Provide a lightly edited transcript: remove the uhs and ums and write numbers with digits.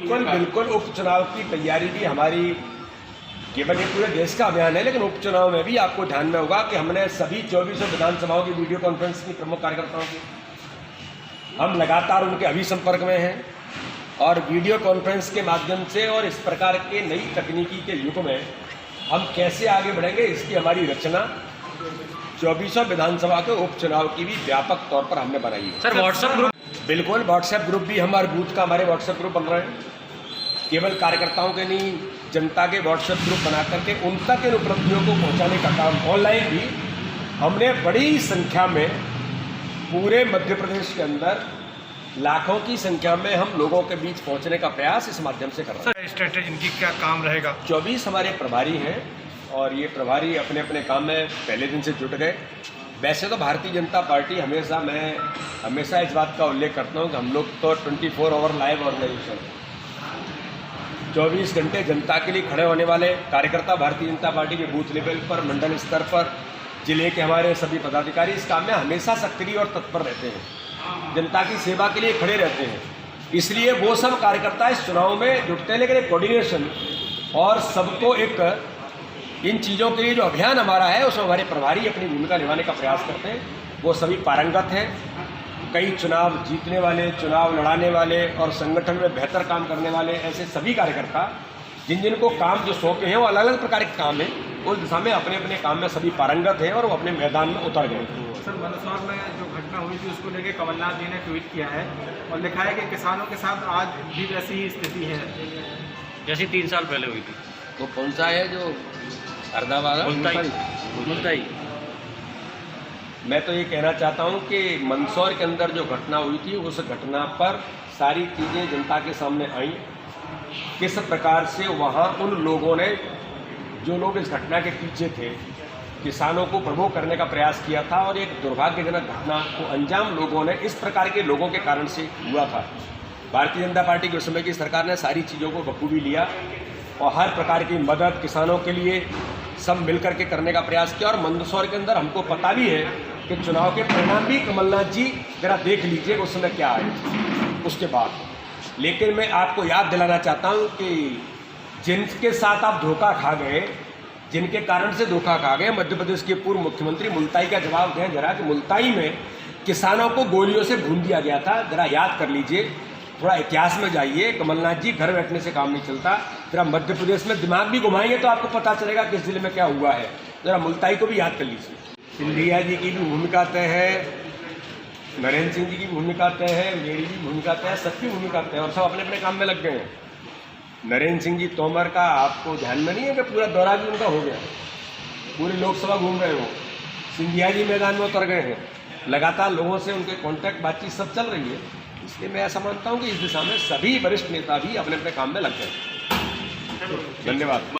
बिल्कुल बिल्कुल उपचुनाव की तैयारी भी हमारी केवल ये पूरे देश का अभियान है, लेकिन उपचुनाव में भी आपको ध्यान में होगा कि हमने सभी 24 विधानसभाओं की वीडियो कॉन्फ्रेंस की प्रमुख कार्यकर्ताओं की हम लगातार उनके अभिसंपर्क में हैं और वीडियो कॉन्फ्रेंस के माध्यम से और इस प्रकार के नई तकनीकी के युग में हम कैसे आगे बढ़ेंगे इसकी हमारी रचना 24 विधानसभा के उपचुनाव की भी व्यापक तौर पर हमने बनाई है। सर व्हाट्सएप ग्रुप, बिल्कुल व्हाट्सएप ग्रुप भी हमारे बूथ का हमारे व्हाट्सएप ग्रुप बन रहे हैं। केवल कार्यकर्ताओं के नहीं, जनता के व्हाट्सएप ग्रुप बना करके उन तक इन उपलब्धियों को पहुंचाने का काम ऑनलाइन भी हमने बड़ी संख्या में पूरे मध्य प्रदेश के अंदर लाखों की संख्या में हम लोगों के बीच पहुंचने का प्रयास इस माध्यम से कर रहे हैं। सर स्ट्रेटेजी इनकी क्या काम रहेगा? 24 हमारे प्रभारी हैं और ये प्रभारी अपने अपने काम में पहले दिन से जुट गए। वैसे तो भारतीय जनता पार्टी मैं हमेशा इस बात का उल्लेख करता हूँ कि हम लोग तो 24 आवर लाइव ऑर्गेनाइजेशन, 24 घंटे जनता के लिए खड़े होने वाले कार्यकर्ता भारतीय जनता पार्टी के बूथ लेवल पर, मंडल स्तर पर, जिले के हमारे सभी पदाधिकारी इस काम में हमेशा सक्रिय और तत्पर रहते हैं, जनता की सेवा के लिए खड़े रहते हैं। इसलिए वो सब कार्यकर्ता इस चुनाव में जुटते हैं, लेकिन एक कोऑर्डिनेशन और सबको एक इन चीज़ों के लिए जो अभियान हमारा है उसमें हमारे प्रभारी अपनी भूमिका निभाने का प्रयास करते हैं। वो सभी पारंगत हैं, कई चुनाव जीतने वाले, चुनाव लड़ाने वाले और संगठन में बेहतर काम करने वाले ऐसे सभी कार्यकर्ता जिनको काम जो सौंपे हैं वो अलग अलग प्रकार के काम हैं, उस दिशा में अपने अपने काम में सभी पारंगत हैं और वो अपने मैदान में उतर गए। सर मंदसौर में जो घटना हुई थी उसको लेकर कमलनाथ जी ने ट्वीट किया है और लिखा है कि किसानों के साथ आज भी वैसी ही स्थिति है जैसी 3 साल पहले हुई थी। वो कौन सा है जो अहमदाबाद? मुल्ताई। मैं तो ये कहना चाहता हूँ कि मंदसौर के अंदर जो घटना हुई थी उस घटना पर सारी चीज़ें जनता के सामने आई, किस प्रकार से वहाँ उन लोगों ने, जो लोग इस घटना के पीछे थे, किसानों को प्रभुत्व करने का प्रयास किया था और एक दुर्भाग्यजनक घटना को अंजाम लोगों ने इस प्रकार के लोगों के कारण से हुआ था। भारतीय जनता पार्टी के उस समय की सरकार ने सारी चीज़ों को बखूबी लिया और हर प्रकार की मदद किसानों के लिए सब मिलकर के करने का प्रयास किया। और मंदसौर के अंदर हमको पता भी है कि चुनाव के परिणाम भी कमलनाथ जी जरा देख लीजिए उस समय क्या आए उसके बाद। लेकिन मैं आपको याद दिलाना चाहता हूँ कि जिनके साथ आप धोखा खा गए, जिनके कारण से धोखा खा गए, मध्य प्रदेश के पूर्व मुख्यमंत्री मुल्ताई का जवाब दें जरा कि मुल्ताई में किसानों को गोलियों से भून दिया गया था। जरा याद कर लीजिए, थोड़ा इतिहास में जाइए। कमलनाथ जी घर बैठने से काम नहीं चलता, जरा मध्य प्रदेश में दिमाग भी घुमाएंगे तो आपको पता चलेगा किस जिले में क्या हुआ है। जरा मुल्ताई को भी याद कर लीजिए। सिंधिया जी की भी भूमिका तय है, नरेंद्र सिंह जी की भूमिका तय है, मेरी भी भूमिका तय है, सबकी भूमिका तय है और सब अपने अपने काम में लग गए हैं। नरेंद्र सिंह जी तोमर का आपको ध्यान में नहीं है कि पूरा दौरा भी उनका हो गया, पूरी लोकसभा घूम रहे हो। सिंधिया जी मैदान में उतर गए हैं, लगातार लोगों से उनके कांटेक्ट बातचीत सब चल रही है। इसलिए मैं ऐसा मानता हूँ कि इस दिशा में सभी वरिष्ठ नेता भी अपने अपने काम में लग गए। धन्यवाद।